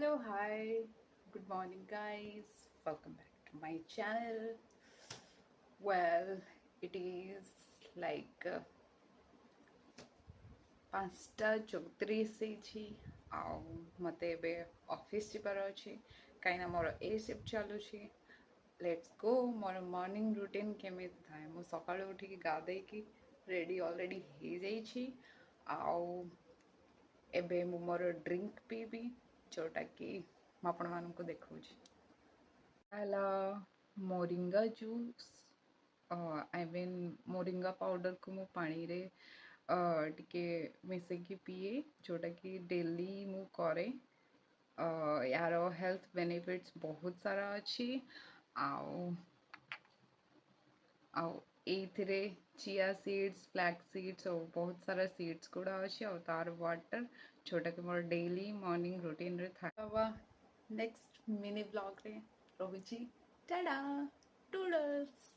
Hello, hi, good morning, guys. Welcome back to my channel. Well, it is like 5:34 ହେଇଛି ଆଉ ମତେ ଏବେ office ଯିବାର ଅଛି କାହିଁକିନା ମୋର ଏ ସିଫ୍ଟ ଚାଲୁଛି। Let's go. ମୋର ମର୍ଣ୍ଣିଂ ରୁଟିନ୍ କେମିତି ଥାଏ, ମୁଁ ସକାଳୁ ଉଠିକି ଗାଧେଇକି ରେଡ଼ି ଅଲରେଡ଼ି ହେଇଯାଇଛି ଆଉ ଏବେ ମୁଁ ମୋର ଡ୍ରିଙ୍କ ପିଇବି ଯେଉଁଟାକି ମୁଁ ଆପଣମାନଙ୍କୁ ଦେଖାଉଛି। ହେଲା moringa juice. I mean moringa ପାଉଡ଼ରକୁ ମୁଁ ପାଣିରେ ଟିକେ ମିଶେଇକି ପିଏ, ଯେଉଁଟାକି ଡେଲି ମୁଁ କରେ। ୟାର ହେଲ୍ଥ ବେନିଫିଟ୍ସ ବହୁତ ସାରା ଅଛି ଆଉ ଆଉ ଏଇଥିରେ ଚିଆ ସିଡ୍ସ, ଫ୍ଲାକ୍ସ ସିଡ୍ସ ଆଉ ବହୁତ ସାରା ସିଡ୍ସ ଗୁଡ଼ା ଅଛି ଆଉ ତାର ୱାଟର ଯେଉଁଟାକି ମୋର ଡେଲି ମର୍ଣ୍ଣିଂ ରୁଟିନ୍ରେ ଥାଏ। ନେକ୍ସଟ ମିନି ବ୍ଲଗ୍ରେ ରହୁଛି। ଟାଡା ଟୁଡଲ୍ସ।